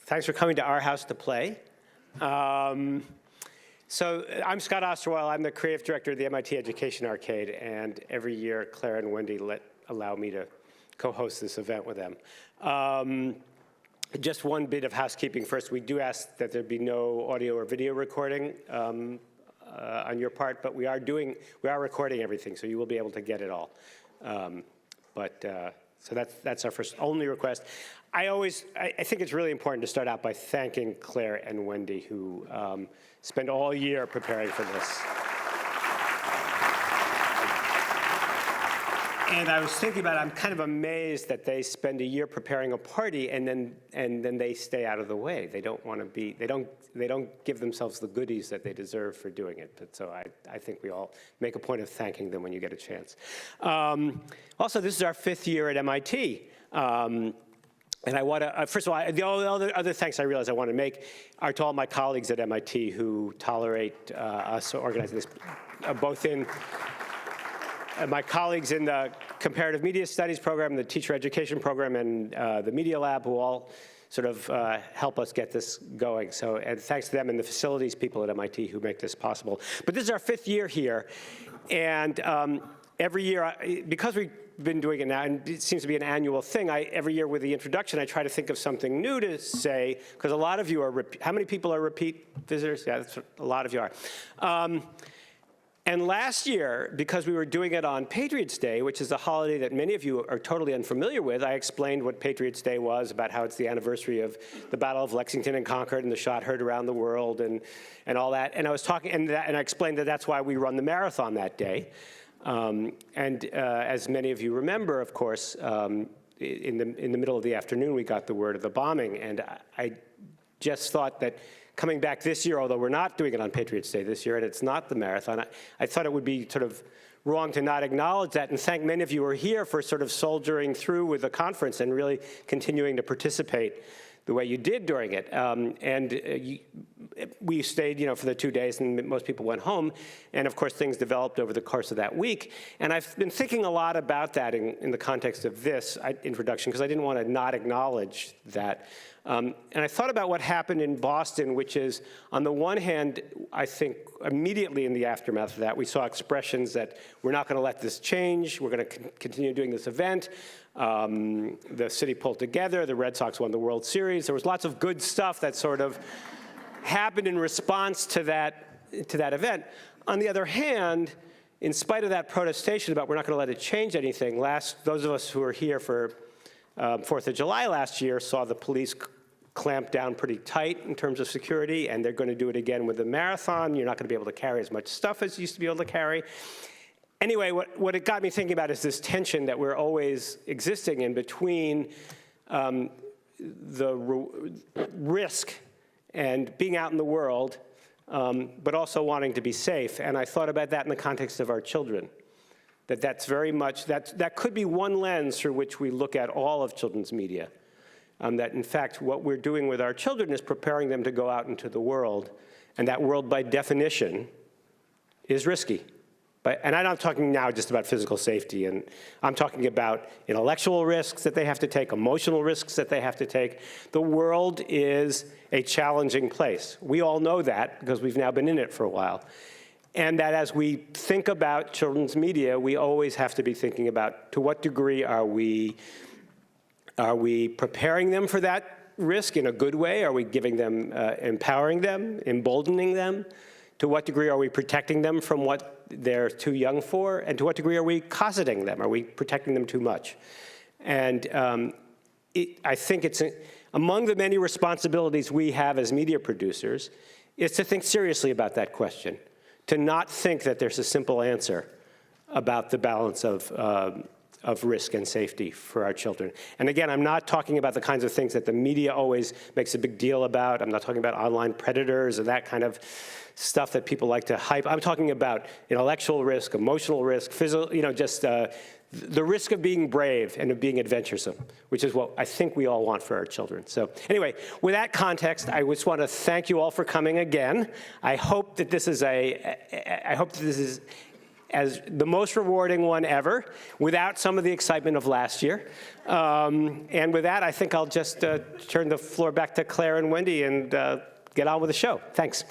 Thanks for coming to our house to play. So I'm Scot Osterweil. I'm the creative director of the MIT Education Arcade, and every year Claire and Wendy allow me to co-host this event with them. Just one bit of housekeeping first. We do ask that there be no audio or video recording on your part, but we are recording everything, so you will be able to get it all. So that's our only request. I think it's really important to start out by thanking Claire and Wendy, who spend all year preparing for this. And I was thinking about it, I'm kind of amazed that they spend a year preparing a party and then they stay out of the way. They don't want to be, they don't give themselves the goodies that they deserve for doing it. But so I think we all make a point of thanking them when you get a chance. Also, this is our 5th year at MIT. And I want to, first of all, the other thanks I realize I want to make are to all my colleagues at MIT who tolerate us organizing this, both in my colleagues in the Comparative Media Studies program, the Teacher Education program, and the Media Lab, who all sort of help us get this going. So, and thanks to them and the facilities people at MIT who make this possible. But this is our 5th year here, and every year, because we've been doing it now, and it seems to be an annual thing, every year with the introduction, I try to think of something new to say, because a lot of you are, how many people are repeat visitors? Yeah, that's what a lot of you are. And last year, because we were doing it on Patriots' Day, which is a holiday that many of you are totally unfamiliar with, I explained what Patriots' Day was, about how it's the anniversary of the Battle of Lexington and Concord and the shot heard around the world and all that. And I was talking, and I explained that that's why we run the marathon that day. As many of you remember, of course, in the middle of the afternoon, we got the word of the bombing. And I just thought that coming back this year, although we're not doing it on Patriots' Day this year, and it's not the marathon, I thought it would be sort of wrong to not acknowledge that and thank many of you who are here for sort of soldiering through with the conference and really continuing to participate the way you did during it. We stayed, for the 2 days, and most people went home. And of course, things developed over the course of that week. And I've been thinking a lot about that in the context of this introduction, because I didn't want to not acknowledge that. And I thought about what happened in Boston, which is, on the one hand, I think immediately in the aftermath of that, we saw expressions that we're not going to let this change, we're going to continue doing this event. The city pulled together, the Red Sox won the World Series. There was lots of good stuff that sort of happened in response to that event. On the other hand, in spite of that protestation about we're not going to let it change anything, those of us who were here for 4th of July last year saw the police clamp down pretty tight in terms of security, and they're going to do it again with the marathon. You're not going to be able to carry as much stuff as you used to be able to carry. Anyway, what it got me thinking about is this tension that we're always existing in between the risk and being out in the world, but also wanting to be safe. And I thought about that in the context of our children. That's very much, that could be one lens through which we look at all of children's media. That in fact, what we're doing with our children is preparing them to go out into the world, and that world by definition is risky. And I'm not talking now just about physical safety, and I'm talking about intellectual risks that they have to take, emotional risks that they have to take. The world is a challenging place. We all know that because we've now been in it for a while. And that as we think about children's media, we always have to be thinking about, to what degree are we preparing them for that risk in a good way? Are we giving them, empowering them, emboldening them? To what degree are we protecting them from what they're too young for? And to what degree are we cosseting them? Are we protecting them too much? And I think it's among the many responsibilities we have as media producers is to think seriously about that question, to not think that there's a simple answer about the balance of risk and safety for our children. And again, I'm not talking about the kinds of things that the media always makes a big deal about. I'm not talking about online predators and that kind of stuff that people like to hype. I'm talking about intellectual risk, emotional risk, physical, just the risk of being brave and of being adventuresome, which is what I think we all want for our children. So anyway, with that context, I just want to thank you all for coming again. I hope that this is as the most rewarding one ever, without some of the excitement of last year. And with that, I think I'll just turn the floor back to Claire and Wendy and get on with the show. Thanks.